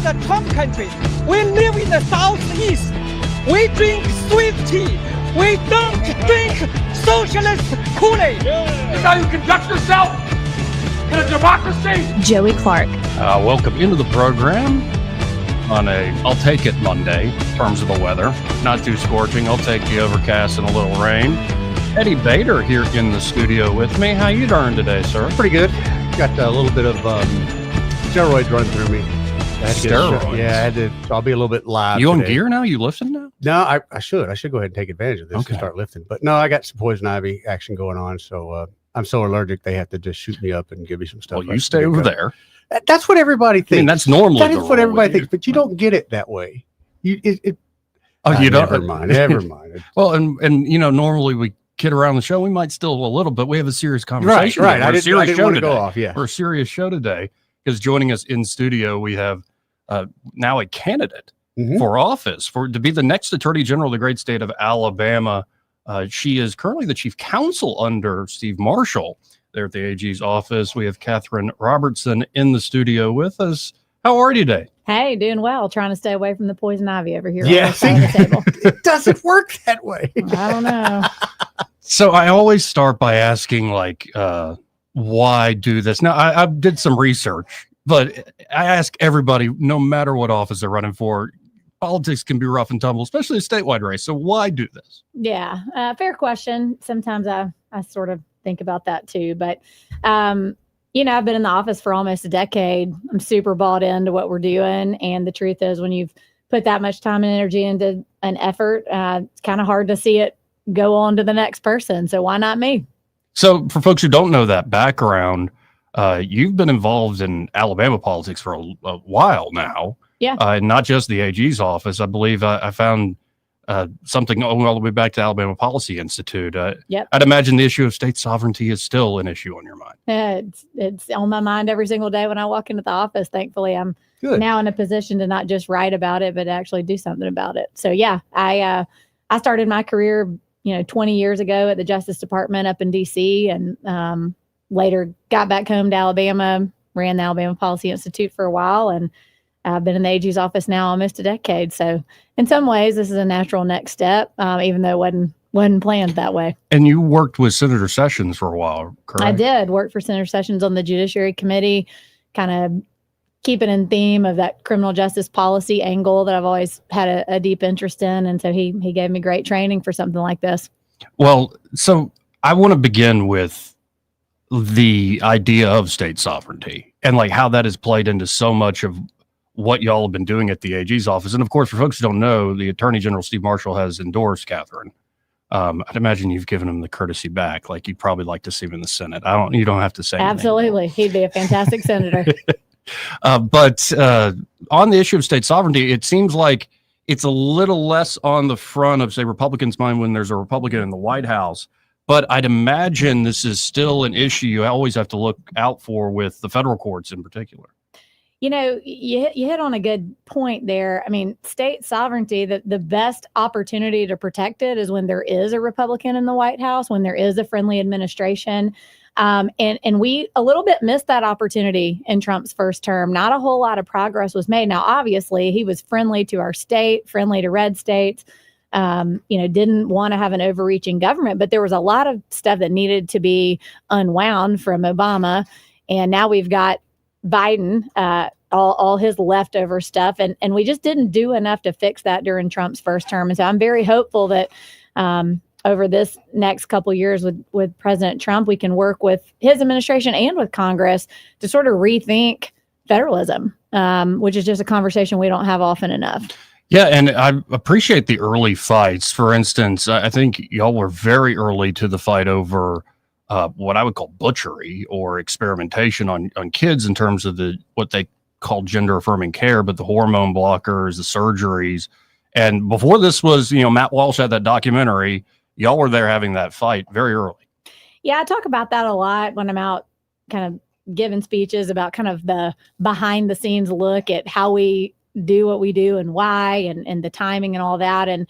a Trump country. We live in the Southeast. We drink sweet tea. We don't drink socialist Kool-Aid. Is how you conduct yourself in a democracy? Joey Clark. Welcome into the program on I'll take it Monday in terms of the weather. Not too scorching. I'll take the overcast and a little rain. Eddie Bader here in the studio with me. How you doing today, sir? Pretty good. Got a little bit of steroids running through me. Steroids? Yeah, I had to. So I'll be a little bit live. You on today. gear now? You lifting now? No, I should. I should go ahead and take advantage of this Okay. and start lifting. But no, I got some poison ivy action going on. So I'm so allergic they have to just shoot me up and give me some stuff. Well, you stay over there. That's what everybody thinks. I mean, that's normally That is the what rule everybody with thinks, you. but you don't get it that way. You You don't? Never mind. Never mind. Well, and you know, normally we kid around the show. We might still a little, but we have a serious conversation. Right. We're I a serious didn't show want to today. go off. Yeah. We're a serious show today because joining us in studio, we have now a candidate for office to be the next Attorney General of the great state of Alabama. She is currently the chief counsel under Steve Marshall there at the AG's office. We have Katherine Robertson in the studio with us. How are you today? Hey, doing well. Trying to stay away from the poison ivy over here. Yeah. On the side of the table. It doesn't work that way. I don't know. So I always start by asking, like, why do this? Now, I did some research, but I ask everybody, no matter what office they're running for, politics can be rough and tumble, especially a statewide race. So why do this? Yeah, fair question. Sometimes I sort of think about that too. But, you know, I've been in the office for almost a decade. I'm super bought into what we're doing. And the truth is, when you've put that much time and energy into an effort, it's kind of hard to see it go on to the next person. So why not me? So for folks who don't know that background, you've been involved in Alabama politics for a while now. Yeah. Not just the AG's office. I believe I found something all the way back to Alabama Policy Institute. Yep. I'd imagine the issue of state sovereignty is still an issue on your mind. It's on my mind every single day when I walk into the office. Thankfully, I'm now in a position to not just write about it, but actually do something about it. So yeah, I started my career, 20 years ago at the Justice Department up in DC, and later got back home to Alabama, ran the Alabama Policy Institute for a while, and I've been in the AG's office now almost a decade. So in some ways, this is a natural next step, even though it wasn't planned that way. And you worked with Senator Sessions for a while, correct? I did work for Senator Sessions on the Judiciary Committee, kind of keeping in theme of that criminal justice policy angle that I've always had a deep interest in. And so he gave me great training for something like this. Well, so I want to begin with the idea of state sovereignty and like how that has played into so much of what y'all have been doing at the AG's office. And of course, for folks who don't know, the Attorney General Steve Marshall has endorsed Katherine. I'd imagine you've given him the courtesy back. Like you'd probably like to see him in the Senate. You don't have to say anything. Absolutely. He'd be a fantastic senator. But on the issue of state sovereignty, it seems like it's a little less on the front of, say, Republicans' mind when there's a Republican in the White House. But I'd imagine this is still an issue you always have to look out for with the federal courts in particular. You hit on a good point there. I mean, state sovereignty, the best opportunity to protect it is when there is a Republican in the White House, when there is a friendly administration. And we a little bit missed that opportunity in Trump's first term. Not a whole lot of progress was made. Now, obviously, he was friendly to our state, friendly to red states, didn't want to have an overreaching government, but there was a lot of stuff that needed to be unwound from Obama. And now we've got Biden, all his leftover stuff. And we just didn't do enough to fix that during Trump's first term. And so I'm very hopeful that over this next couple of years with President Trump, we can work with his administration and with Congress to sort of rethink federalism, which is just a conversation we don't have often enough. Yeah, and I appreciate the early fights. For instance, I think y'all were very early to the fight over what I would call butchery or experimentation on kids in terms of what they call gender affirming care, but the hormone blockers, the surgeries. And before this was, Matt Walsh had that documentary, y'all were there having that fight very early. Yeah, I talk about that a lot when I'm out kind of giving speeches about kind of the behind the scenes look at how we do what we do and why, and the timing and all that. And,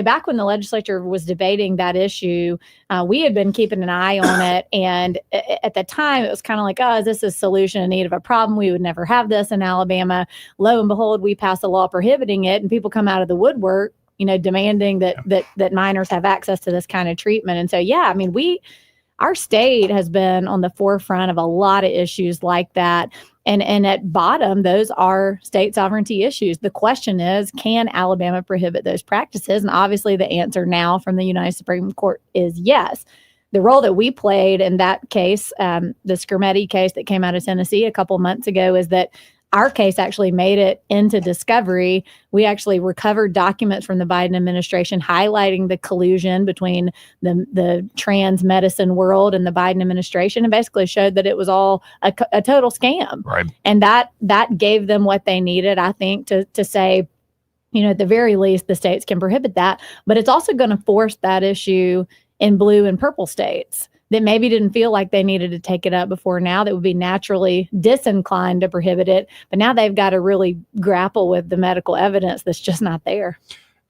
back when the legislature was debating that issue, we had been keeping an eye on it. And at the time, it was kind of like, oh, is this a solution in need of a problem? We would never have this in Alabama. Lo and behold, we pass a law prohibiting it, and people come out of the woodwork, demanding that minors have access to this kind of treatment. And so, yeah, I mean, our state has been on the forefront of a lot of issues like that. And at bottom, those are state sovereignty issues. The question is, can Alabama prohibit those practices? And obviously the answer now from the United Supreme Court is yes. The role that we played in that case, the Scarametti case that came out of Tennessee a couple months ago, is that our case actually made it into discovery. We actually recovered documents from the Biden administration highlighting the collusion between the trans medicine world and the Biden administration, and basically showed that it was all a total scam. Right. And that gave them what they needed, I think, to say, at the very least, the states can prohibit that. But it's also going to force that issue in blue and purple states that maybe didn't feel like they needed to take it up before now, that would be naturally disinclined to prohibit it. But now they've got to really grapple with the medical evidence that's just not there.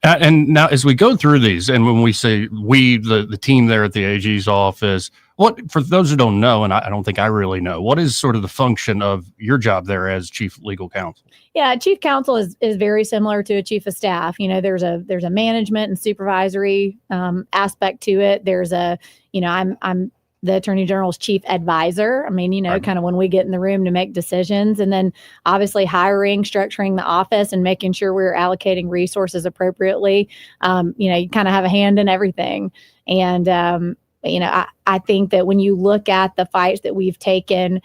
And now as we go through these, and when we say we, the team there at the AG's office, what, for those who don't know, and I don't think I really know, what is sort of the function of your job there as chief legal counsel? Yeah, chief counsel is very similar to a chief of staff. There's a management and supervisory aspect to it. There's I'm the Attorney General's chief advisor. I mean, Right. kind of when we get in the room to make decisions, and then obviously hiring, structuring the office, and making sure we're allocating resources appropriately. You kind of have a hand in everything. And, I think that when you look at the fights that we've taken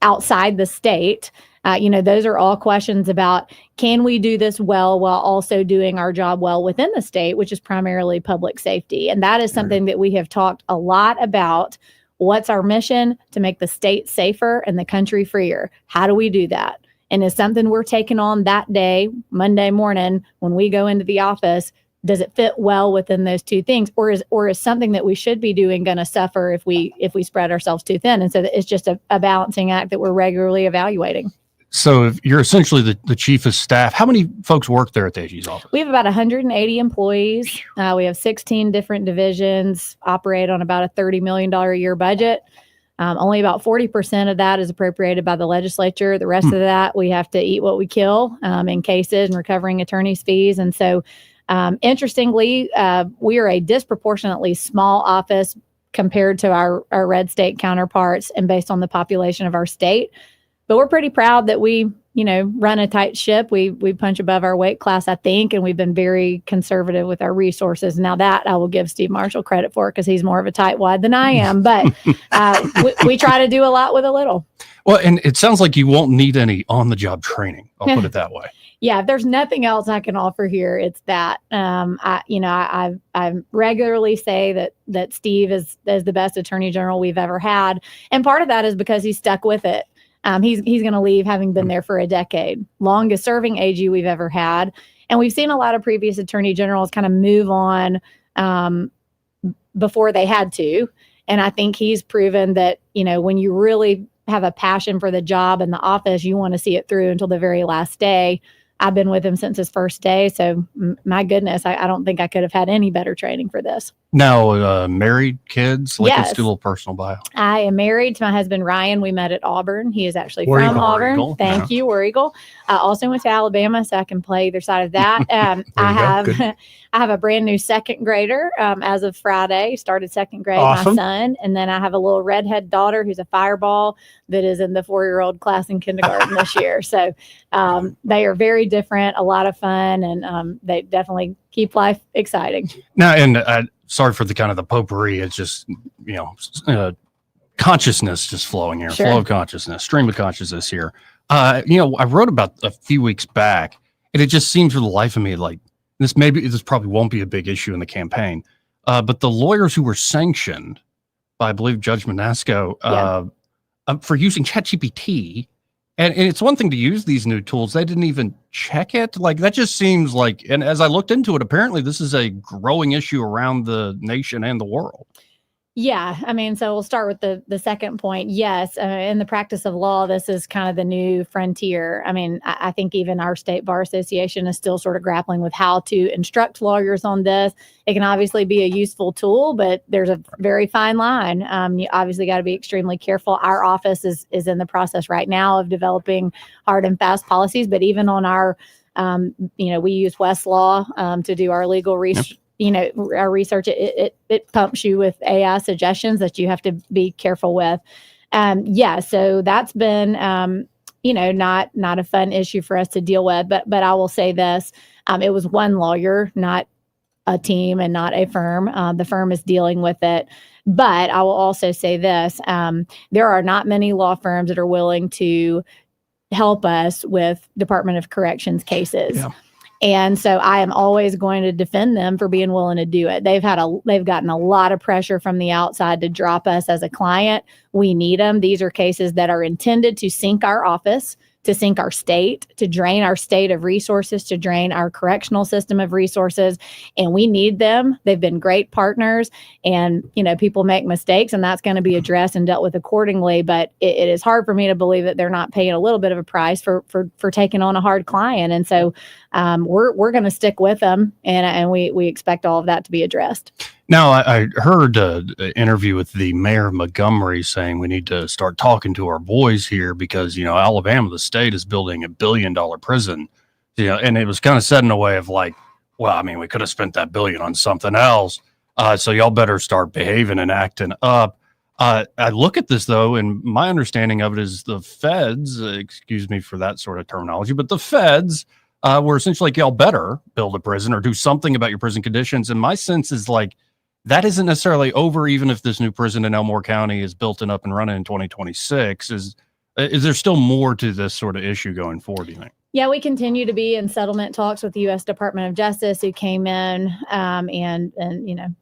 outside the state, those are all questions about, can we do this well while also doing our job well within the state, which is primarily public safety. And that is something that we have talked a lot about. What's our mission? To make the state safer and the country freer. How do we do that? And is something we're taking on that day, Monday morning, when we go into the office, does it fit well within those two things? Or is something that we should be doing going to suffer if we spread ourselves too thin? And so it's just a balancing act that we're regularly evaluating. So if you're essentially the chief of staff, how many folks work there at the AG's office? We have about 180 employees. We have 16 different divisions, operate on about a $30 million a year budget. Only about 40% of that is appropriated by the legislature. The rest of that, we have to eat what we kill in cases and recovering attorney's fees. And so interestingly, we are a disproportionately small office compared to our red state counterparts and based on the population of our state. But we're pretty proud that we, run a tight ship. We punch above our weight class, I think, and we've been very conservative with our resources. Now that I will give Steve Marshall credit for, because he's more of a tightwad than I am. But we try to do a lot with a little. Well, and it sounds like you won't need any on-the-job training. I'll put it that way. Yeah, if there's nothing else I can offer here, it's that. I regularly say that Steve is the best attorney general we've ever had, and part of that is because he's stuck with it. He's going to leave having been there for a decade, longest serving AG we've ever had, and we've seen a lot of previous attorney generals kind of move on before they had to, and I think he's proven that when you really have a passion for the job and the office, you want to see it through until the very last day. I've been with him since his first day. So my goodness, I don't think I could have had any better training for this. Now, married, kids, Yes. Let's do a little personal bio. I am married to my husband, Ryan. We met at Auburn. He is actually War from Eagle. Auburn. War Eagle. Thank you, War Eagle. I also went to Alabama, so I can play either side of that. I have a brand new second grader as of Friday, started second grade, Awesome. my son. And then I have a little redhead daughter who's a fireball that is in the 4-year-old class in kindergarten this year. So they are very different, a lot of fun, and they definitely keep life exciting. Now, and sorry for the kind of the potpourri. It's just, consciousness just flowing here, Sure. flow of consciousness, stream of consciousness here. I wrote about a few weeks back, and it just seemed for the life of me like this probably won't be a big issue in the campaign. But the lawyers who were sanctioned by, I believe, Judge Manasco for using ChatGPT, and it's one thing to use these new tools. They didn't even check it. Like, that just seems like, and as I looked into it, apparently this is a growing issue around the nation and the world. Yeah, I mean, so we'll start with the second point. Yes, in the practice of law, this is kind of the new frontier. I mean, I think even our state bar association is still sort of grappling with how to instruct lawyers on this. It can obviously be a useful tool, but there's a very fine line. You obviously got to be extremely careful. Our office is in the process right now of developing hard and fast policies, but even on our, we use Westlaw to do our legal research. Our research, it pumps you with AI suggestions that you have to be careful with. So that's been, not a fun issue for us to deal with. But I will say this, it was one lawyer, not a team and not a firm. The firm is dealing with it. But I will also say this, there are not many law firms that are willing to help us with Department of Corrections cases. Yeah. And so I am always going to defend them for being willing to do it. They've gotten a lot of pressure from the outside to drop us as a client. We need them. These are cases that are intended to sink our office, to sink our state, to drain our state of resources, to drain our correctional system of resources. And we need them. They've been great partners, and, people make mistakes, and that's going to be addressed and dealt with accordingly. But it is hard for me to believe that they're not paying a little bit of a price for taking on a hard client. And so we're going to stick with them, and we expect all of that to be addressed. Now, I heard an interview with the mayor of Montgomery saying we need to start talking to our boys here because, Alabama, the state, is building $1 billion prison, and it was kind of said in a way of like, well, I mean, we could have spent that $1 billion on something else. So y'all better start behaving and acting up. I look at this, though, and my understanding of it is the feds, excuse me for that sort of terminology, but the feds were essentially like, y'all better build a prison or do something about your prison conditions. And my sense is like, that isn't necessarily over, even if this new prison in Elmore County is built and up and running in 2026. Is there still more to this sort of issue going forward, do you think? Yeah, we continue to be in settlement talks with the U.S. Department of Justice, who came in and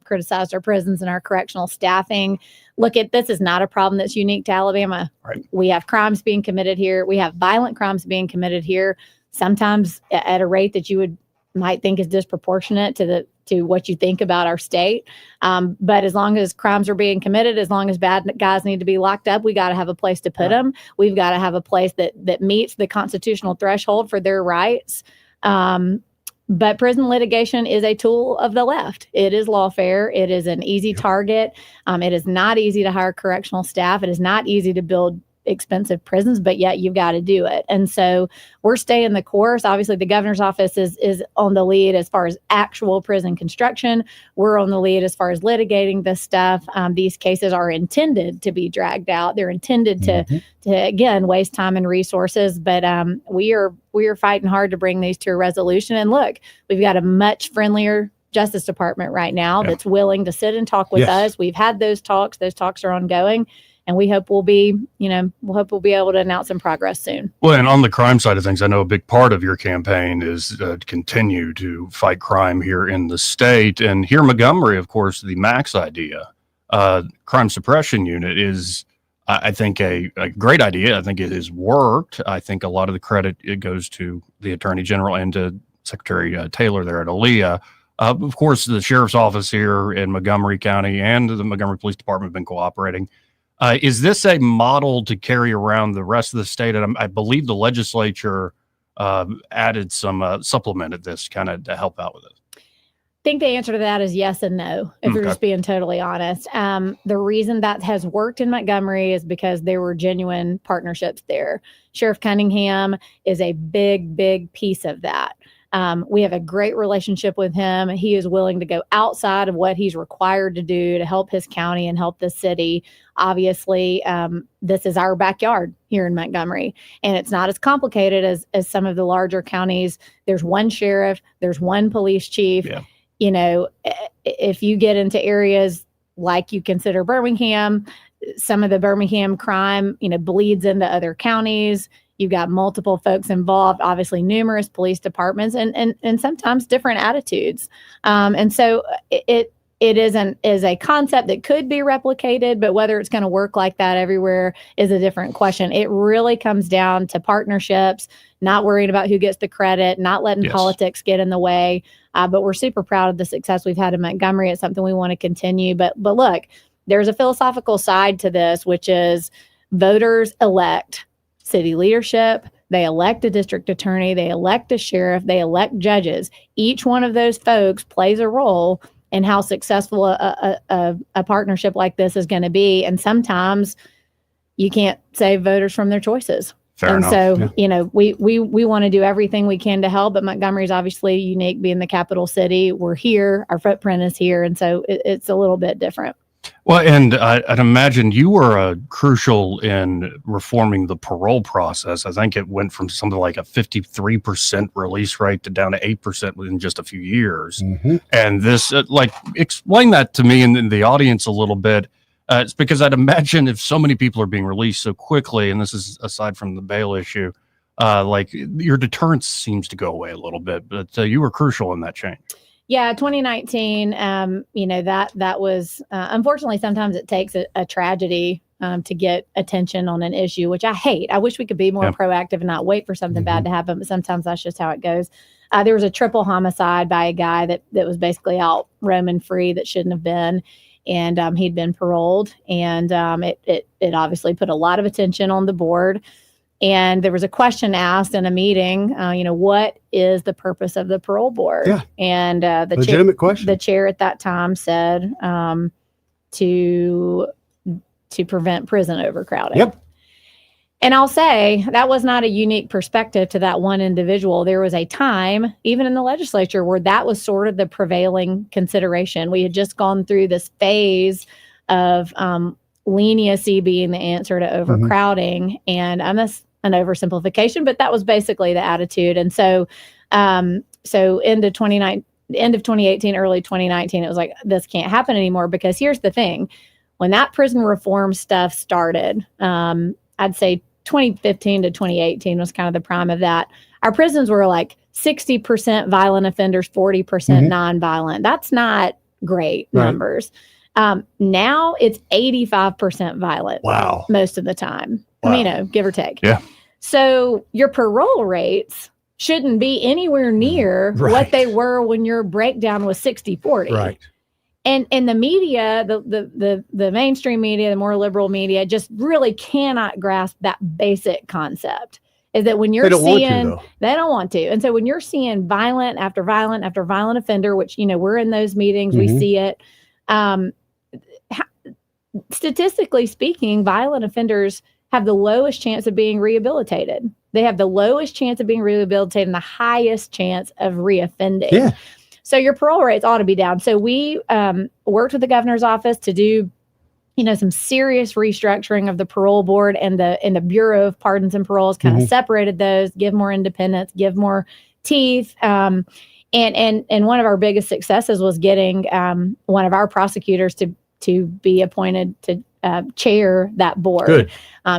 criticized our prisons and our correctional staffing. Look, this is not a problem that's unique to Alabama. Right. We have crimes being committed here. We have violent crimes being committed here, sometimes at a rate that you might think is disproportionate to what you think about our state. But as long as crimes are being committed, as long as bad guys need to be locked up, we got to have a place to put them. We've got to have a place that meets the constitutional threshold for their rights. But prison litigation is a tool of the left. It is lawfare. It is an easy target. It is not easy to hire correctional staff. It is not easy to build expensive prisons, but yet you've got to do it. And so we're staying the course. Obviously, the governor's office is on the lead as far as actual prison construction. We're on the lead as far as litigating this stuff. These cases are intended to be dragged out. They're intended to again, waste time and resources. But we are fighting hard to bring these to a resolution. And look, we've got a much friendlier Justice Department right now that's willing to sit and talk with us. We've had those talks. Those talks are ongoing. And we hope we'll be able to announce some progress soon. Well, and on the crime side of things, I know a big part of your campaign is to continue to fight crime here in the state. And here in Montgomery, of course, the MAX idea, crime suppression unit is, I think, a great idea. I think it has worked. I think a lot of the credit, it goes to the Attorney General and to Secretary Taylor there at ALEA. Of course, the sheriff's office here in Montgomery County and the Montgomery Police Department have been cooperating. Is this a model to carry around the rest of the state? And I believe the legislature added some supplemented this kind of to help out with it. I think the answer to that is yes and no, if we're just being totally honest. The reason that has worked in Montgomery is because there were genuine partnerships there. Sheriff Cunningham is a big, big piece of that. We have a great relationship with him. He is willing to go outside of what he's required to do to help his county and help the city. Obviously, this is our backyard here in Montgomery, and it's not as complicated as some of the larger counties. There's one sheriff, there's one police chief. Yeah. If you get into areas like you consider Birmingham, some of the Birmingham crime, bleeds into other counties. You've got multiple folks involved, obviously numerous police departments, and sometimes different attitudes. And so it is a concept that could be replicated, but whether it's going to work like that everywhere is a different question. It really comes down to partnerships, not worrying about who gets the credit, not letting politics get in the way. But we're super proud of the success we've had in Montgomery. It's something we want to continue. But look, there's a philosophical side to this, which is voters elect city leadership, they elect a district attorney, they elect a sheriff, they elect judges. Each one of those folks plays a role in how successful a partnership like this is going to be. And sometimes you can't save voters from their choices. Fair and enough. so, you know, we want to do everything we can to help, but Montgomery's obviously unique being the capital city. We're here, our footprint is here. And so it's a little bit different. Well, and I'd imagine you were crucial in reforming the parole process. I think it went from something like a 53% release rate to down to 8% within just a few years. Mm-hmm. And this, explain that to me and in the audience a little bit. It's because I'd imagine if so many people are being released so quickly, and this is aside from the bail issue, like your deterrence seems to go away a little bit. But you were crucial in that change. Yeah, 2019, you know, that was, unfortunately, sometimes it takes a tragedy to get attention on an issue, which I hate. I wish we could be more proactive and not wait for something bad to happen, but sometimes that's just how it goes. There was a triple homicide by a guy that was basically out roaming free that shouldn't have been, and he'd been paroled, and it obviously put a lot of attention on the board. And there was a question asked in a meeting, you know, what is the purpose of the parole board? Yeah. And the legitimate question. The chair at that time said to prevent prison overcrowding. Yep. And I'll say that was not a unique perspective to that one individual. There was a time, even in the legislature, where that was sort of the prevailing consideration. We had just gone through this phase of leniency being the answer to overcrowding. And an oversimplification, but that was basically the attitude. And so, end of 2018, early 2019, it was like, this can't happen anymore, because here's the thing. When that prison reform stuff started, I'd say 2015 to 2018 was kind of the prime of that. Our prisons were like 60% violent offenders, 40% nonviolent. That's not great numbers. Now it's 85% violent. Wow. Most of the time. Wow. You know, give or take. Yeah. So your parole rates shouldn't be anywhere near what they were when your breakdown was 60-40. Right. And the media, the mainstream media, the more liberal media, just really cannot grasp that basic concept. Is that when you're they don't want to. And so when you're seeing violent after violent after violent offender, which, you know, we're in those meetings, we see it. Statistically speaking, violent offenders have the lowest chance of being rehabilitated. They have the lowest chance of being rehabilitated and the highest chance of reoffending. Yeah. So your parole rates ought to be down. So we worked with the governor's office to do, you know, some serious restructuring of the parole board, and the Bureau of Pardons and Paroles kind of separated those, give more independence, give more teeth. And one of our biggest successes was getting one of our prosecutors to be appointed to chair that board. Good.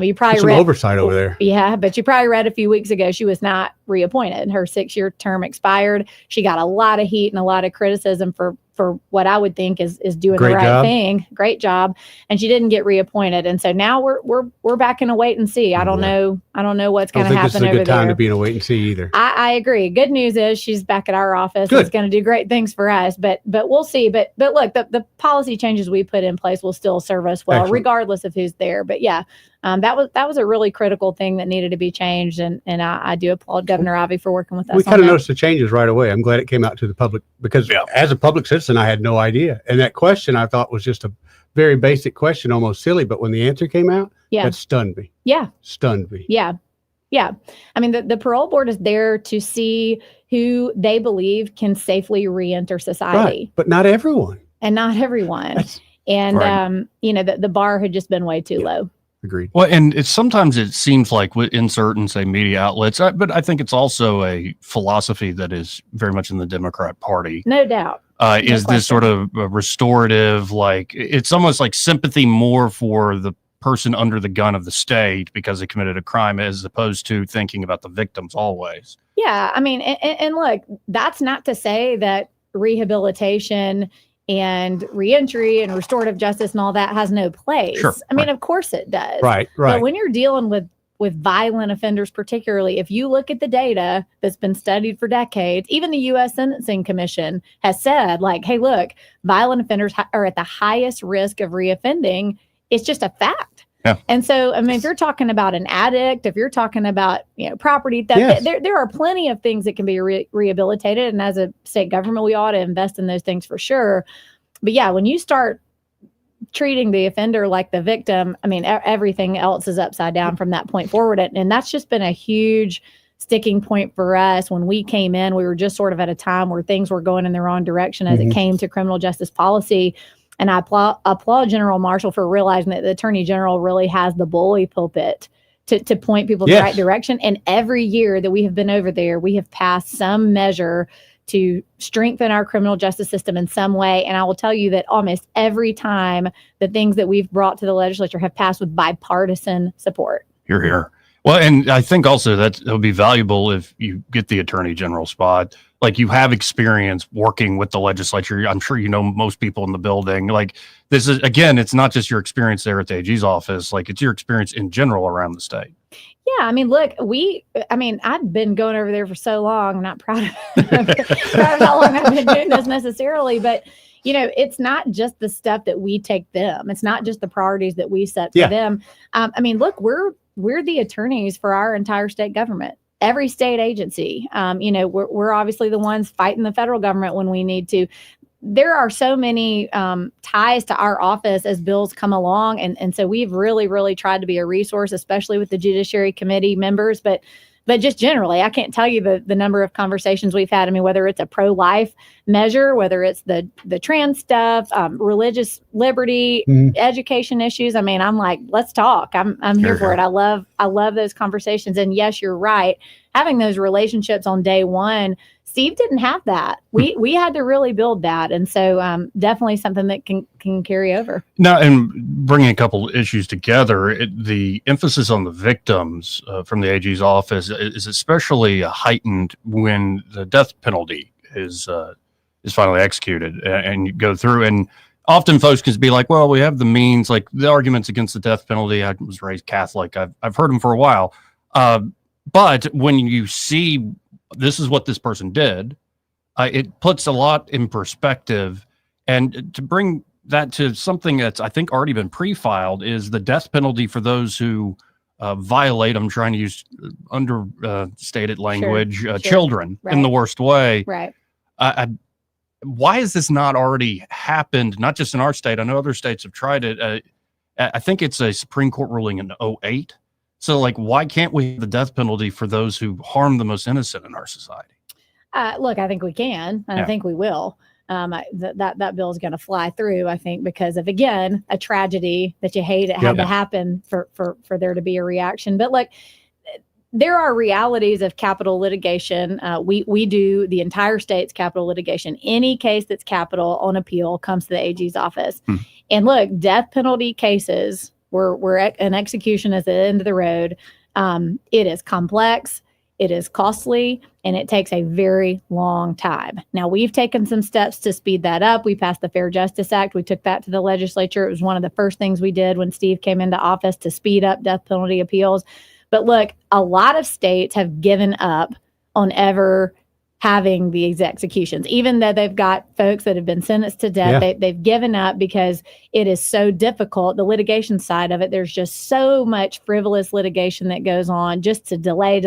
You probably some oversight over there. Yeah, but you probably read a few weeks ago she was not reappointed. Her 6-year term expired. She got a lot of heat and a lot of criticism for what I would think is doing the right thing. Great job. And she didn't get reappointed. And so now we're back in a wait and see. I don't know what's going to happen over there. This is a good time to be in a wait and see either. I agree. Good news is she's back at our office. It's going to do great things for us, but we'll see. But look, the policy changes we put in place will still serve us well, regardless of who's there. But yeah, that was a really critical thing that needed to be changed. And I do applaud Governor Ivey for working with us. We kind of noticed the changes right away. I'm glad it came out to the public, because as a public citizen, I had no idea. And that question I thought was just a very basic question, almost silly. But when the answer came out, that stunned me. Yeah. Stunned me. Yeah. Yeah. I mean, the parole board is there to see who they believe can safely reenter society. Right. But not everyone. And not everyone. And, you know, the bar had just been way too low. Agreed. Well, and sometimes it seems like in certain, say, media outlets, but I think it's also a philosophy that is very much in the Democrat Party. No doubt. Is this sort of restorative, like it's almost like sympathy more for the person under the gun of the state because they committed a crime, as opposed to thinking about the victims always. Yeah. I mean, and look, that's not to say that rehabilitation and reentry and restorative justice and all that has no place. Sure, I mean, of course it does. Right. But when you're dealing with with violent offenders, particularly. If you look at the data that's been studied for decades, even the U.S. Sentencing Commission has said, like, hey, look, violent offenders are at the highest risk of reoffending. It's just a fact. Yeah. And so, I mean, if you're talking about an addict, if you're talking about, property theft, there are plenty of things that can be rehabilitated. And as a state government, we ought to invest in those things for sure. But yeah, when you start treating the offender like the victim, I mean, everything else is upside down from that point forward. And that's just been a huge sticking point for us. When we came in, we were just sort of at a time where things were going in the wrong direction as it came to criminal justice policy. And I applaud General Marshall for realizing that the Attorney General really has the bully pulpit to point people in the right direction. And every year that we have been over there, we have passed some measure to strengthen our criminal justice system in some way. And I will tell you that almost every time the things that we've brought to the legislature have passed with bipartisan support. You're here. Well, and I think also that it'll be valuable if you get the Attorney General spot. Like, you have experience working with the legislature. I'm sure you know most people in the building. Like, this is, again, it's not just your experience there at the AG's office. Like, it's your experience in general around the state. Yeah, I mean, look, I've been going over there for so long. I'm not proud of how long I've been doing this necessarily, but it's not just the stuff that we take them. It's not just the priorities that we set for them. I mean, look, we're the attorneys for our entire state government, every state agency. We're obviously the ones fighting the federal government when we need to. There are so many ties to our office as bills come along. And so we've really, really tried to be a resource, especially with the Judiciary Committee members. But just generally, I can't tell you the number of conversations we've had. I mean, whether it's a pro-life measure, whether it's the trans stuff, religious liberty, education issues. I mean, I'm like, let's talk. I'm here for it. I love those conversations. And yes, you're right. Having those relationships on day one, Steve didn't have that. We had to really build that. And so definitely something that can carry over. Now, and bringing a couple of issues together, the emphasis on the victims from the AG's office is especially heightened when the death penalty is finally executed and you go through. And often folks can be like, well, we have the means, like the arguments against the death penalty. I was raised Catholic. I've heard them for a while. But when you see this is what this person did, it puts a lot in perspective. And to bring that to something that's, I think, already been pre-filed is the death penalty for those who violate, I'm trying to use understated language, children in the worst way. Right. Why has this not already happened, not just in our state? I know other states have tried it. I think it's a Supreme Court ruling in 2008. So, like, why can't we have the death penalty for those who harm the most innocent in our society? Look, I think we can, and I think we will. That bill is going to fly through, I think, because of, again, a tragedy that you hate. It had to happen for there to be a reaction. But look, there are realities of capital litigation. We do the entire state's capital litigation. Any case that's capital on appeal comes to the AG's office. And look, death penalty cases where an execution is at the end of the road. It is complex, it is costly, and it takes a very long time. Now, we've taken some steps to speed that up. We passed the Fair Justice Act. We took that to the legislature. It was one of the first things we did when Steve came into office to speed up death penalty appeals. But look, a lot of states have given up on ever having these executions, even though they've got folks that have been sentenced to death. They've given up because it is so difficult. The litigation side of it, there's just so much frivolous litigation that goes on just to delay.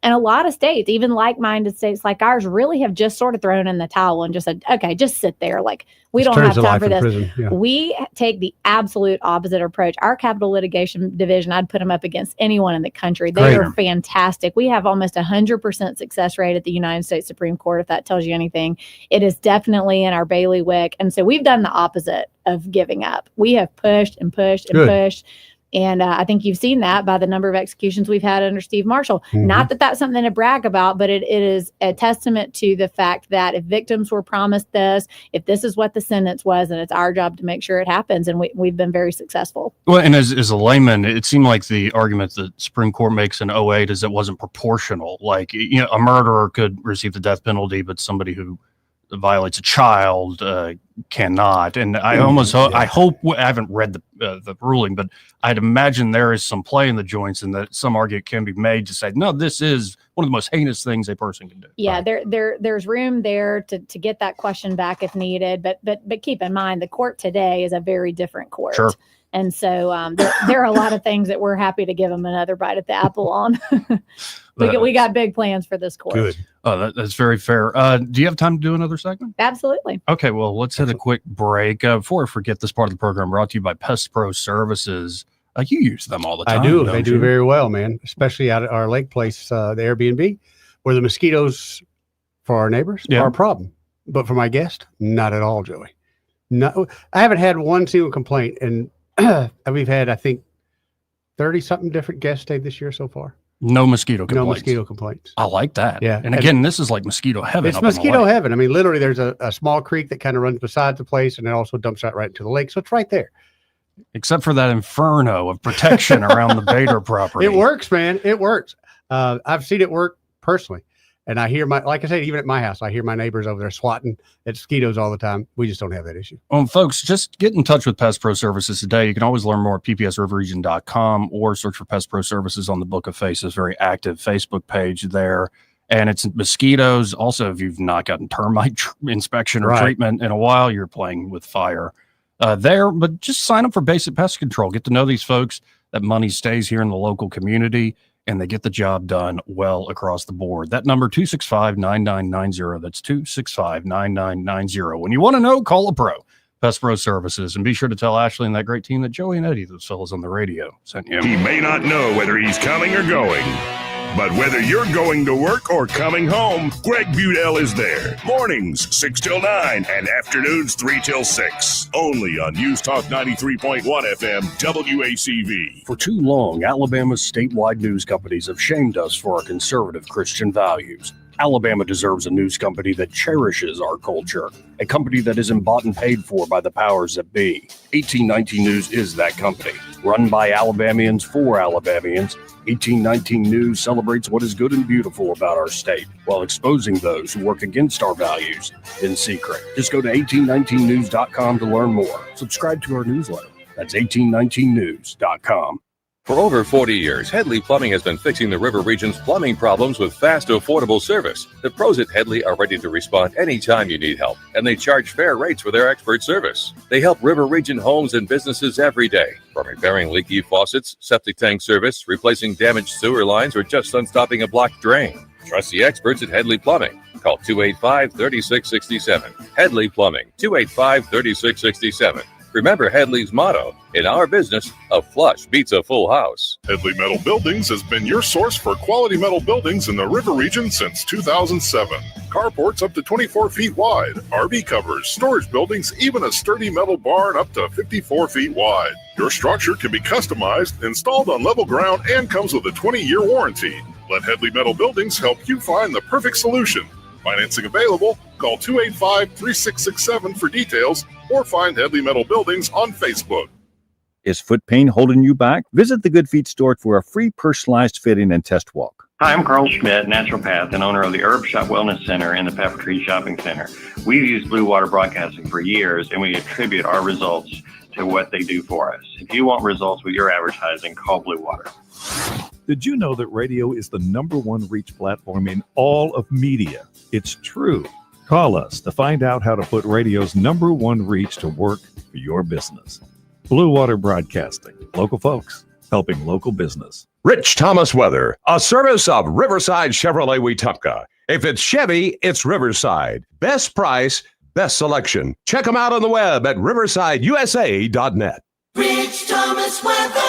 And a lot of states, even like-minded states like ours, really have just sort of thrown in the towel and just said, okay, just sit there. Like, we don't have time for this. We take the absolute opposite approach. Our capital litigation division, I'd put them up against anyone in the country. They are fantastic. We have almost 100% success rate at the United States Supreme Court, if that tells you anything. It is definitely in our bailiwick. And so we've done the opposite of giving up. We have pushed and pushed and pushed. And I think you've seen that by the number of executions we've had under Steve Marshall. Not that that's something to brag about, but it is a testament to the fact that if victims were promised this, if this is what the sentence was, then it's our job to make sure it happens. And we've been very successful. Well, and as a layman, it seemed like the argument that Supreme Court makes in 2008 is it wasn't proportional. Like, a murderer could receive the death penalty, but somebody who violates a child cannot. And I I hope, I haven't read the ruling, but I'd imagine there is some play in the joints and that some argument can be made to say, no, this is one of the most heinous things a person can do. Yeah, there's room there to get that question back if needed. But keep in mind, the court today is a very different court. Sure. And so there are a lot of things that we're happy to give them another bite at the apple on. We got big plans for this court. Good. Oh, that's very fair. Do you have time to do another segment? Absolutely. Okay, well, let's hit a quick break. Before I forget, this part of the program brought to you by Pest Pro Services. You use them all the time. I do. They do very well, man, especially out at our lake place, the Airbnb, where the mosquitoes for our neighbors are a problem. But for my guest, not at all, Joey. No, I haven't had one single complaint. And we've had, I think, 30-something different guests stayed this year so far. No mosquito complaints. No mosquito complaints. I like that. Yeah. And again, this is like mosquito heaven. It's mosquito heaven. I mean, literally, there's a small creek that kind of runs beside the place, and it also dumps out right into the lake. So it's right there. Except for that inferno of protection around the Bader property. It works, man. It works. I've seen it work personally. And I hear like I said, even at my house, I hear my neighbors over there swatting at mosquitoes all the time. We just don't have that issue. Folks, just get in touch with Pest Pro Services today. You can always learn more at ppsriverregion.com or search for Pest Pro Services on the Book of Faces, very active Facebook page there. And it's mosquitoes. Also, if you've not gotten termite inspection or treatment in a while, you're playing with fire there. But just sign up for basic pest control. Get to know these folks. That money stays here in the local community, and they get the job done well across the board. That number, 265-9990. That's 265-9990. When you want to know, call a pro. Pest Pro Services. And be sure to tell Ashley and that great team that Joey and Eddie, those fellas on the radio, sent you. He may not know whether he's coming or going, but whether you're going to work or coming home, Greg Budell is there. Mornings, 6 till 9, and afternoons, 3 till 6. Only on News Talk 93.1 FM, WACV. For too long, Alabama's statewide news companies have shamed us for our conservative Christian values. Alabama deserves a news company that cherishes our culture, a company that isn't bought and paid for by the powers that be. 1819 News is that company. Run by Alabamians for Alabamians, 1819 News celebrates what is good and beautiful about our state while exposing those who work against our values in secret. Just go to 1819news.com to learn more. Subscribe to our newsletter. That's 1819news.com. For over 40 years, Headley Plumbing has been fixing the River Region's plumbing problems with fast, affordable service. The pros at Headley are ready to respond anytime you need help, and they charge fair rates for their expert service. They help River Region homes and businesses every day, from repairing leaky faucets, septic tank service, replacing damaged sewer lines, or just unstopping a blocked drain. Trust the experts at Headley Plumbing. Call 285-3667. Headley Plumbing, 285-3667. Remember Headley's motto, in our business, a flush beats a full house. Headley Metal Buildings has been your source for quality metal buildings in the River Region since 2007. Carports up to 24 feet wide, RV covers, storage buildings, even a sturdy metal barn up to 54 feet wide. Your structure can be customized, installed on level ground, and comes with a 20-year warranty. Let Headley Metal Buildings help you find the perfect solution. Financing available. Call 285-3667 for details or find Headley Metal Buildings on Facebook. Is foot pain holding you back? Visit the Good Feet store for a free personalized fitting and test walk. Hi, I'm Carl Schmidt, naturopath and owner of the Herb Shop Wellness Center in the Pepper Tree Shopping Center. We've used Blue Water Broadcasting for years, and we attribute our results to what they do for us. If you want results with your advertising, call Blue Water. Did you know that radio is the #1 reach platform in all of media? It's true. Call us to find out how to put radio's #1 reach to work for your business. Blue Water Broadcasting. Local folks helping local business. Rich Thomas Weather, a service of Riverside Chevrolet Wetumpka. If it's Chevy, it's Riverside. Best price, best selection. Check them out on the web at riversideusa.net. Rich Thomas Weather.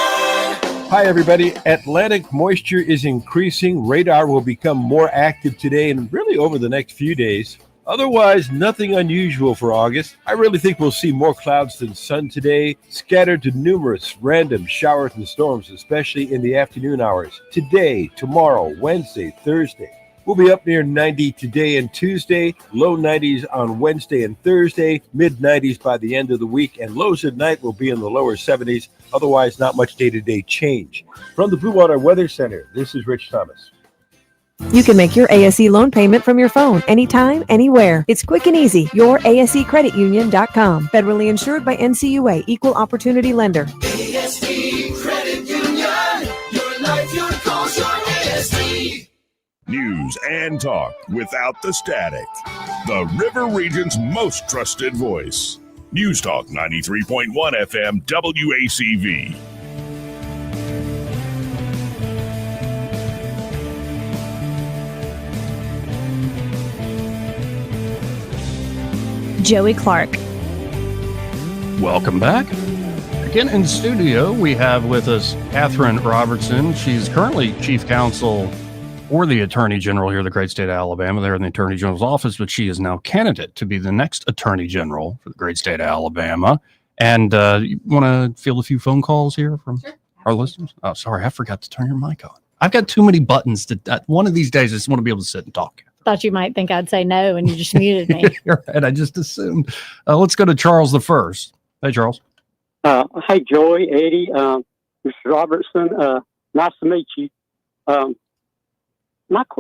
Hi, everybody. Atlantic moisture is increasing. Radar will become more active today and really over the next few days. Otherwise, nothing unusual for August. I really think we'll see more clouds than sun today, scattered to numerous random showers and storms, especially in the afternoon hours. Today, tomorrow, Wednesday, Thursday. We'll be up near 90 today and Tuesday, low 90s on Wednesday and Thursday, mid 90s by the end of the week, and lows at night will be in the lower 70s. Otherwise, not much day-to-day change. From the Blue Water Weather Center, this is Rich Thomas. You can make your ASE loan payment from your phone anytime, anywhere. It's quick and easy. YourASECreditUnion.com. Federally insured by NCUA. Equal Opportunity Lender. ASE Credit Union. Your life, your cause, your ASE. News and talk without the static. The River Region's most trusted voice. News Talk 93.1 FM WACV. Joey Clark. Welcome back. Again in studio, we have with us Katherine Robertson. She's currently Chief Counsel for the Attorney General here in the great state of Alabama. They're in the Attorney General's office, but she is now candidate to be the next Attorney General for the great state of Alabama. And you want to field a few phone calls here from our listeners? Oh, sorry, I forgot to turn your mic on. I've got too many buttons to. One of these days, I just want to be able to sit and talk. Thought you might think I'd say no, and you just muted me. You're right. I just assumed. Let's go to Charles the first. Hey, Charles. Hey, Joey, Eddie, Mr. Robertson. Nice to meet you. I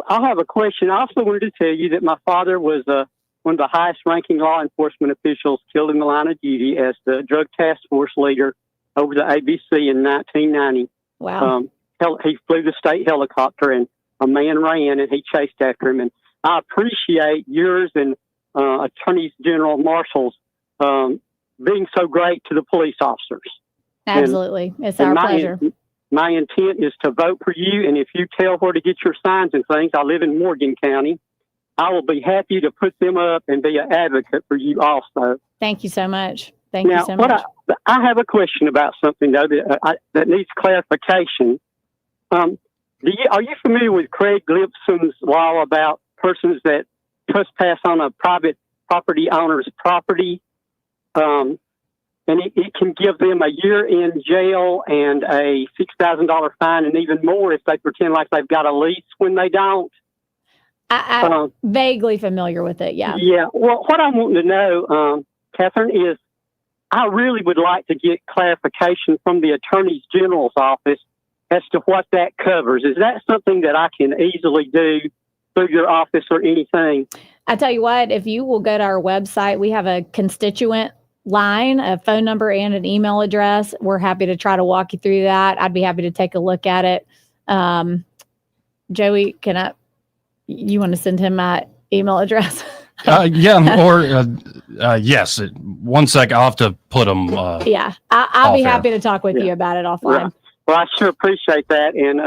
have a question. I also wanted to tell you that my father was one of the highest-ranking law enforcement officials killed in the line of duty as the Drug Task Force leader over the ABC in 1990. Wow. He flew the state helicopter, and a man ran, and he chased after him. And I appreciate yours and Attorney General Marshall's being so great to the police officers. Absolutely. It's our pleasure. My intent is to vote for you, and if you tell where to get your signs and things, I live in Morgan County, I will be happy to put them up and be an advocate for you also. Thank you so much. Thank you so much. I have a question about something, though, that needs clarification. Are you familiar with Craig Lipson's law about persons that trespass on a private property owner's property? And it can give them a year in jail and a $6,000 fine, and even more if they pretend like they've got a lease when they don't. I'm vaguely familiar with it, yeah. Yeah. Well, what I'm wanting to know, Katherine, is I really would like to get clarification from the Attorney General's office as to what that covers. Is that something that I can easily do through your office or anything? I tell you what, if you will go to our website, we have a constituent line, a phone number and an email address. We're happy to try to walk you through that. I'd be happy to take a look at it. Joey, you want to send him my email address? Yeah, or yes. 1 sec. I'll have to put them. Yeah, I'll be happy to talk with you about it offline. Right. Well, I sure appreciate that, and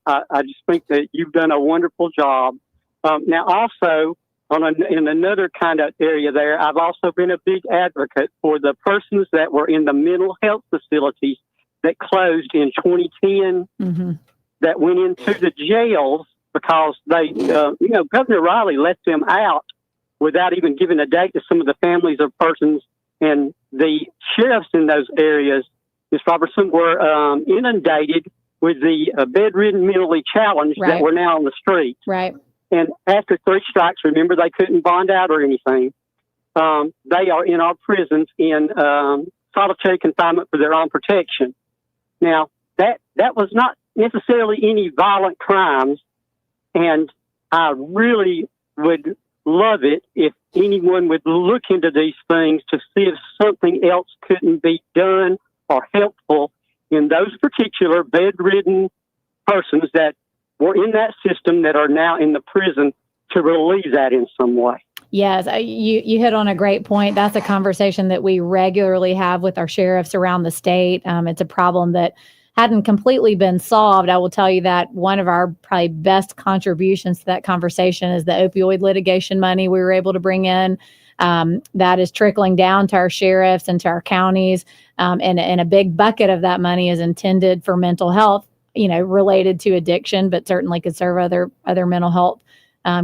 I just think that you've done a wonderful job. Now, also, in another kind of area there, I've also been a big advocate for the persons that were in the mental health facilities that closed in 2010, that went into the jails because they, Governor Riley let them out without even giving a date to some of the families of persons, and the sheriffs in those areas, Ms. Robertson, were inundated with the bedridden, mentally challenged that were now on the street. Right. And after 3 strikes, remember, they couldn't bond out or anything. They are in our prisons in solitary confinement for their own protection. Now, that was not necessarily any violent crimes, and I really would love it if anyone would look into these things to see if something else couldn't be done or helpful in those particular bedridden persons that were in that system that are now in the prison, to relieve that in some way. Yes, you hit on a great point. That's a conversation that we regularly have with our sheriffs around the state. It's a problem that hadn't completely been solved. I will tell you that one of our probably best contributions to that conversation is the opioid litigation money we were able to bring in. That is trickling down to our sheriffs and to our counties. And a big bucket of that money is intended for mental health, related to addiction, but certainly could serve other mental health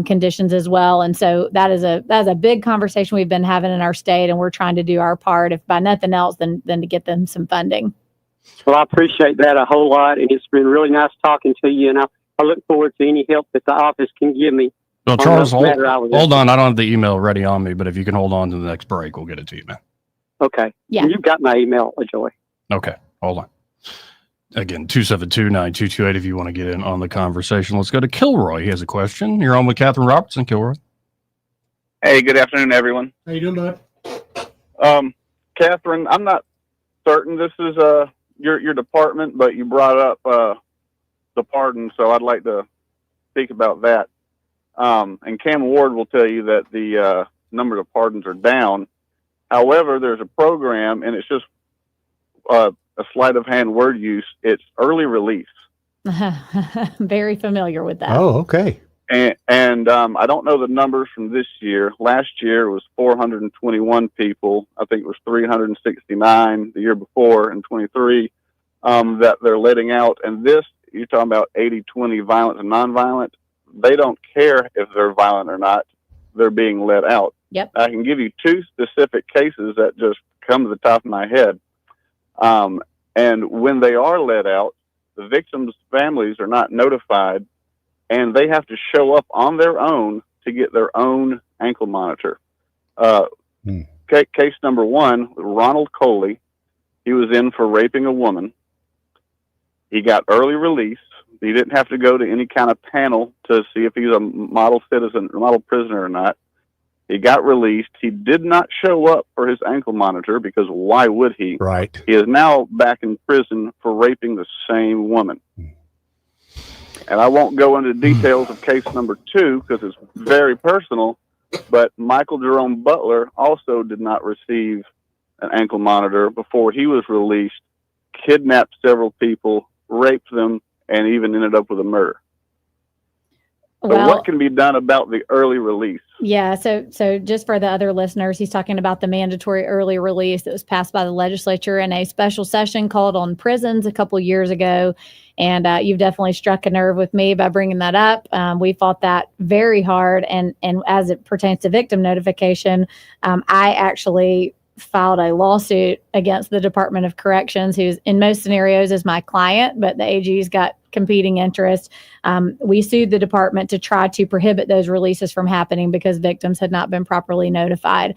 conditions as well. And so that is a big conversation we've been having in our state, and we're trying to do our part, if by nothing else, than to get them some funding. Well, I appreciate that a whole lot, and it's been really nice talking to you, and I look forward to any help that the office can give me. Well, Charles, hold on. I don't have the email ready on me, but if you can hold on to the next break, we'll get it to you, man. Okay. Yeah. You've got my email, Joy. Okay. Hold on. Again, 272-9228 if you want to get in on the conversation. Let's go to Kilroy. He has a question. You're on with Katherine Robertson, Kilroy. Hey, good afternoon, everyone. How you doing, bud? Katherine, I'm not certain this is your department, but you brought up the pardon, so I'd like to speak about that. And Cam Ward will tell you that the number of pardons are down. However, there's a program, and it's just a sleight of hand word use. It's early release. Very familiar with that. Oh, okay. And I don't know the numbers from this year. Last year it was 421 people. I think it was 369 the year before in 23 that they're letting out. And this, you're talking about 80-20 violent and nonviolent. They don't care if they're violent or not. They're being let out. Yep. I can give you two specific cases that just come to the top of my head. And when they are let out, the victims' families are not notified, and they have to show up on their own to get their own ankle monitor. Case number one, Ronald Coley. He was in for raping a woman. He got early release. He didn't have to go to any kind of panel to see if he's a model citizen, model prisoner or not. He got released. He did not show up for his ankle monitor because why would he? Right. He is now back in prison for raping the same woman. And I won't go into details of case number two because it's very personal, but Michael Jerome Butler also did not receive an ankle monitor before he was released, kidnapped several people, raped them, and even ended up with a murder. So what can be done about the early release? Yeah. So just for the other listeners, he's talking about the mandatory early release that was passed by the legislature in a special session called on prisons a couple of years ago. And you've definitely struck a nerve with me by bringing that up. We fought that very hard. And as it pertains to victim notification, I actually filed a lawsuit against the Department of Corrections, who's in most scenarios is my client, but the AG's got competing interests. We sued the department to try to prohibit those releases from happening because victims had not been properly notified.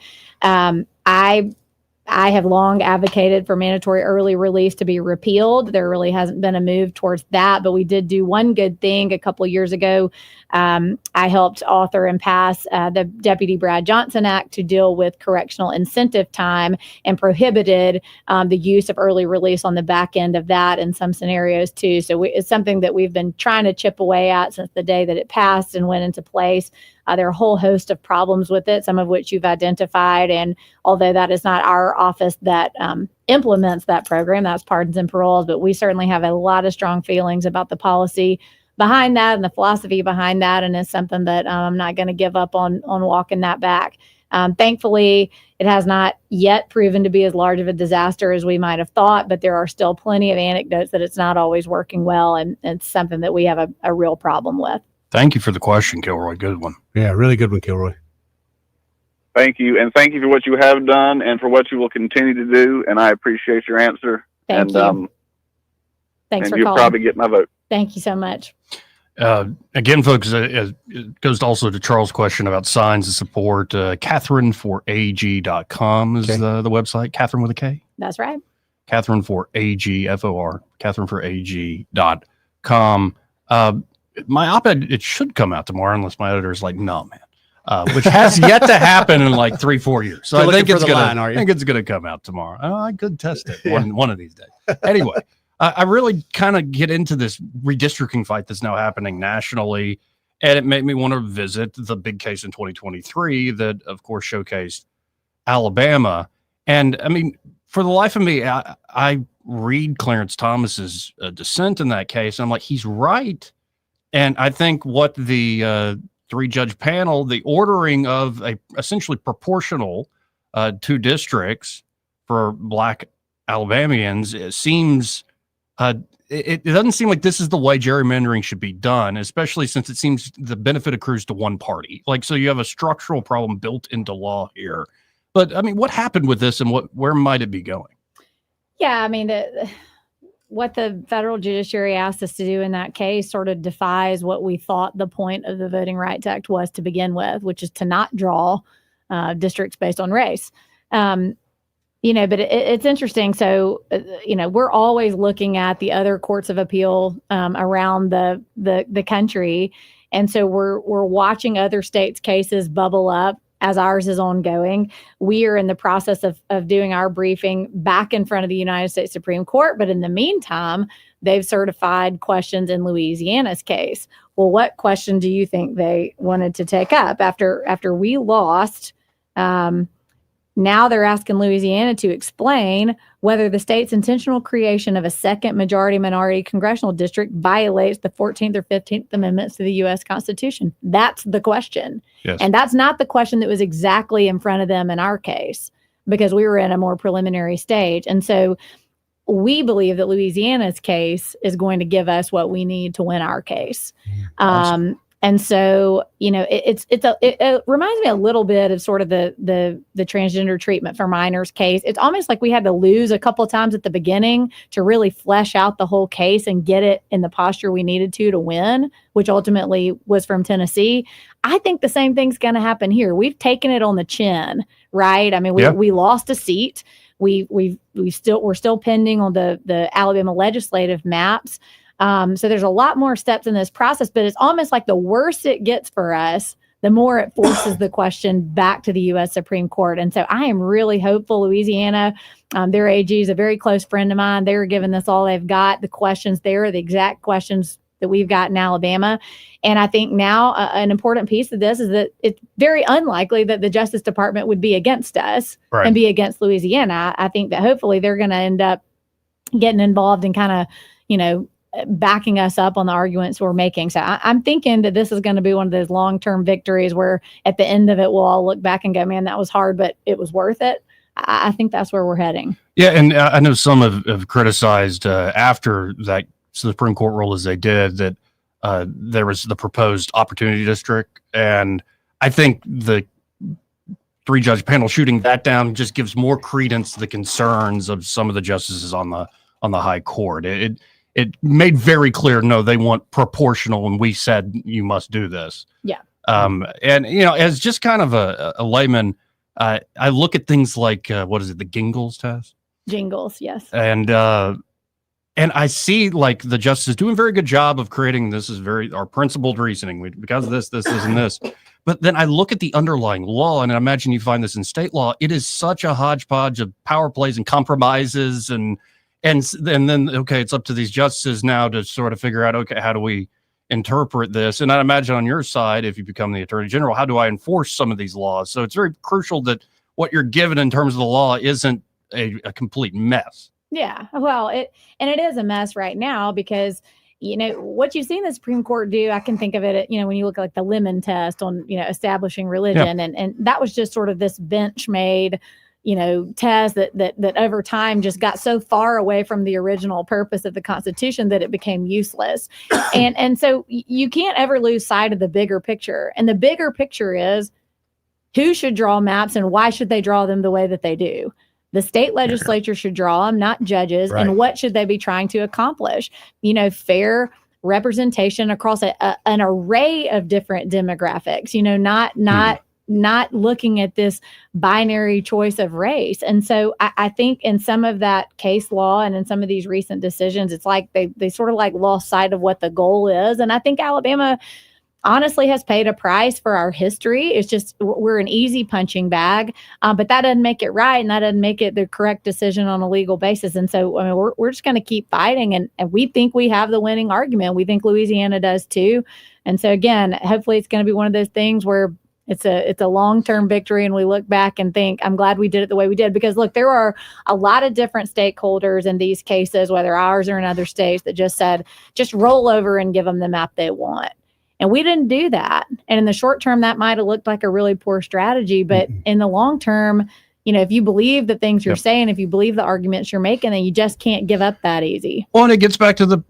I have long advocated for mandatory early release to be repealed. There really hasn't been a move towards that, but we did do one good thing a couple of years ago. I helped author and pass the Deputy Brad Johnson Act to deal with correctional incentive time and prohibited the use of early release on the back end of that in some scenarios too. So it's something that we've been trying to chip away at since the day that it passed and went into place. There are a whole host of problems with it, some of which you've identified. And although that is not our office that implements that program, that's pardons and paroles, but we certainly have a lot of strong feelings about the policy behind that and the philosophy behind that. And it's something that I'm not going to give up on walking that back. Thankfully, it has not yet proven to be as large of a disaster as we might have thought, but there are still plenty of anecdotes that it's not always working well. And it's something that we have a real problem with. Thank you for the question, Kilroy. Good one. Yeah, really good one, Kilroy. Thank you. And thank you for what you have done and for what you will continue to do. And I appreciate your answer. Thank you. Thanks for you'll calling. Probably get my vote. Thank you so much. Again, folks, it goes also to Charles' question about signs of support. KatherineForAG.com is the website. Katherine with a K? That's right. Katherine for AG, FOR, KatherineForAG.com. My op-ed, it should come out tomorrow unless my editor is like, no, man, which has yet to happen in like 3-4 years. So I think it's going to come out tomorrow. I could test it one of these days. Anyway, I really kind of get into this redistricting fight that's now happening nationally. And it made me want to visit the big case in 2023 that, of course, showcased Alabama. And I mean, for the life of me, I read Clarence Thomas's dissent in that case. And I'm like, he's right. And I think what the 3-judge panel, the ordering of a essentially proportional 2 districts for Black Alabamians, it seems it doesn't seem like this is the way gerrymandering should be done, especially since it seems the benefit accrues to one party. Like, so you have a structural problem built into law here. But I mean, what happened with this, and where might it be going? Yeah, I mean, what the federal judiciary asked us to do in that case sort of defies what we thought the point of the Voting Rights Act was to begin with, which is to not draw districts based on race. But it's interesting. So, we're always looking at the other courts of appeal around the country. And so we're watching other states' cases bubble up as ours is ongoing. We are in the process of doing our briefing back in front of the United States Supreme Court. But in the meantime, they've certified questions in Louisiana's case. Well, what question do you think they wanted to take up after we lost? Now they're asking Louisiana to explain whether the state's intentional creation of a second majority-minority congressional district violates the 14th or 15th Amendments to the U.S. Constitution. That's the question. Yes. And that's not the question that was exactly in front of them in our case, because we were in a more preliminary stage. And so we believe that Louisiana's case is going to give us what we need to win our case. And so, it reminds me a little bit of sort of the transgender treatment for minors case. It's almost like we had to lose a couple of times at the beginning to really flesh out the whole case and get it in the posture we needed to win, which ultimately was from Tennessee. I think the same thing's going to happen here. We've taken it on the chin, right? I mean, we lost a seat. We're still pending on the Alabama legislative maps. So there's a lot more steps in this process, but it's almost like the worse it gets for us, the more it forces the question back to the U.S. Supreme Court. And so I am really hopeful. Louisiana, their AG is a very close friend of mine. They're giving this all they've got. The questions there are the exact questions that we've got in Alabama. And I think now an important piece of this is that it's very unlikely that the Justice Department would be against us and be against Louisiana. I think that hopefully they're going to end up getting involved and kind of, backing us up on the arguments we're making. So I'm thinking that this is going to be one of those long-term victories where at the end of it, we'll all look back and go, man, that was hard, but it was worth it. I think that's where we're heading. Yeah. And I know some have criticized after that Supreme Court rule as they did that there was the proposed opportunity district. And I think the 3-judge panel shooting that down just gives more credence to the concerns of some of the justices on the high court. It made very clear, no, they want proportional, and we said you must do this. Yeah. And as just kind of a layman, I look at things like what is it, the Gingles test? Jingles, yes. And I see like the justices doing a very good job of creating our principled reasoning because of this, and this. But then I look at the underlying law, and I imagine you find this in state law. It is such a hodgepodge of power plays and compromises and then, okay, it's up to these justices now to sort of figure out, okay, how do we interpret this? And I imagine on your side, if you become the attorney general, how do I enforce some of these laws? So it's very crucial that what you're given in terms of the law isn't a complete mess. Yeah, well, it is a mess right now because, what you've seen the Supreme Court do, I can think of it, when you look at like the Lemon test on, establishing religion, and that was just sort of this bench made test that over time just got so far away from the original purpose of the Constitution that it became useless. And so you can't ever lose sight of the bigger picture. And the bigger picture is who should draw maps and why should they draw them the way that they do? The state legislature should draw them, not judges. Right. And what should they be trying to accomplish? Fair representation across an array of different demographics, not looking at this binary choice of race. And so I think in some of that case law and in some of these recent decisions, it's like they sort of like lost sight of what the goal is. And I think Alabama honestly has paid a price for our history. It's just we're an easy punching bag, but that doesn't make it right. And that doesn't make it the correct decision on a legal basis. And so we're just going to keep fighting. And we think we have the winning argument. We think Louisiana does too. And so again, hopefully it's going to be one of those things where it's a long-term victory, and we look back and think, I'm glad we did it the way we did. Because look, there are a lot of different stakeholders in these cases, whether ours or in other states, that just said, just roll over and give them the map they want. And we didn't do that. And in the short term, that might have looked like a really poor strategy. But in the long term, if you believe the things you're saying, if you believe the arguments you're making, then you just can't give up that easy. Well, and it gets back to the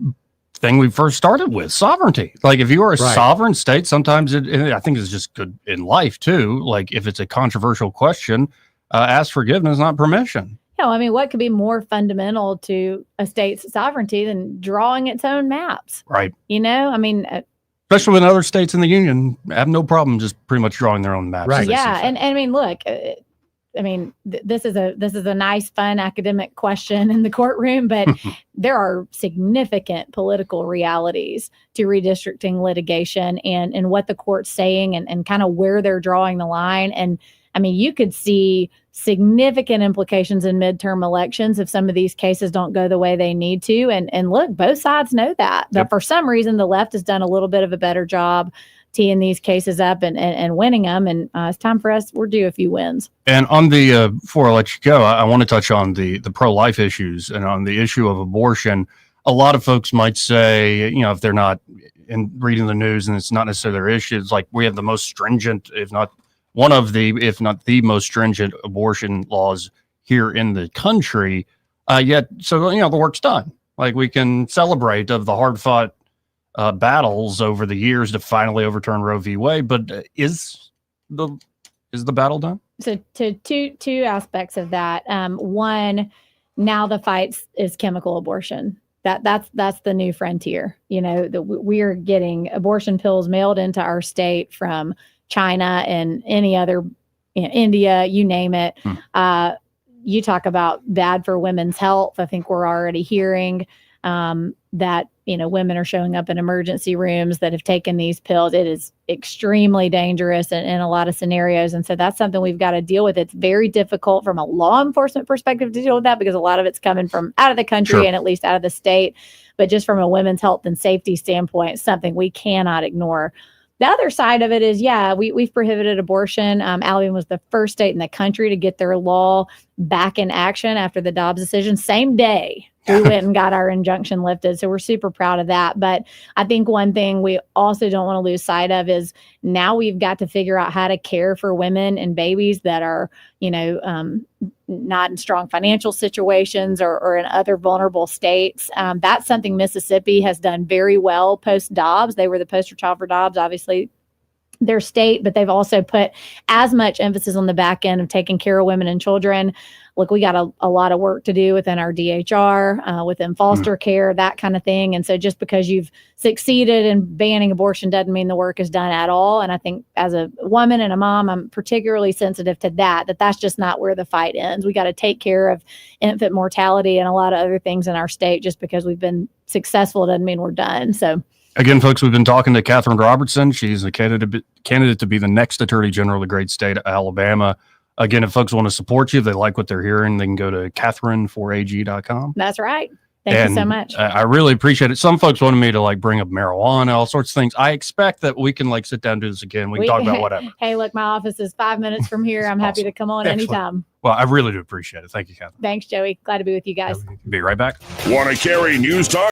thing we first started with, sovereignty. Like if you are a sovereign state, sometimes I think it's just good in life too. Like if it's a controversial question, ask forgiveness, not permission. What could be more fundamental to a state's sovereignty than drawing its own maps? Right. Especially when other states in the union have no problem just pretty much drawing their own maps. Right. Yeah. And look, I mean, this is a nice, fun academic question in the courtroom, but there are significant political realities to redistricting litigation and what the court's saying and kind of where they're drawing the line. And I mean, you could see significant implications in midterm elections if some of these cases don't go the way they need to. And look, both sides know that. But for some reason, the left has done a little bit of a better job teeing these cases up and winning them. And it's time for us. We're due a few wins. And on the, before I let you go, I want to touch on the pro-life issues and on the issue of abortion. A lot of folks might say, you know, if they're not in reading the news and it's not necessarily their issue, it's like we have the most stringent, if not one of the, if not the most stringent abortion laws here in the country. Yet, so, you know, the work's done. Like we can celebrate of the hard fought battles over the years to finally overturn Roe v. Wade, but is the battle done? So to two aspects of that. One, now the fight is chemical abortion. That's the new frontier. You know, we are getting abortion pills mailed into our state from China and any other, you know, India, you name it. You talk about bad for women's health. I think we're already hearing that, you know, women are showing up in emergency rooms that have taken these pills. It is extremely dangerous in a lot of scenarios. And so that's something we've got to deal with. It's very difficult from a law enforcement perspective to deal with that because a lot of it's coming from out of the country and at least out of the state. But just from a women's health and safety standpoint, it's something we cannot ignore. The other side of it is, we've prohibited abortion. Alabama was the first state in the country to get their law back in action after the Dobbs decision. Same day, we went and got our injunction lifted. So we're super proud of that. But I think one thing we also don't want to lose sight of is now we've got to figure out how to care for women and babies that are, you know, not in strong financial situations or in other vulnerable states. That's something Mississippi has done very well post Dobbs. They were the poster child for Dobbs, obviously their state, but they've also put as much emphasis on the back end of taking care of women and children. Look, we got a lot of work to do within our DHR, within foster care, that kind of thing. And so just because you've succeeded in banning abortion doesn't mean the work is done at all. And I think as a woman and a mom, I'm particularly sensitive to that's just not where the fight ends. We got to take care of infant mortality and a lot of other things in our state. Just because we've been successful doesn't mean we're done. So again, folks, we've been talking to Katherine Robertson. She's a candidate to be the next Attorney General of the great state of Alabama. Again, if folks want to support you, if they like what they're hearing, they can go to Katherine4AG.com. That's right. Thank you so much. I really appreciate it. Some folks wanted me to like bring up marijuana, all sorts of things. I expect that we can like sit down and do this again. We can talk about whatever. Hey, look, my office is 5 minutes from here. I'm happy to come on anytime. Well, I really do appreciate it. Thank you, Katherine. Thanks, Joey. Glad to be with you guys. Be right back. Want to carry News Talk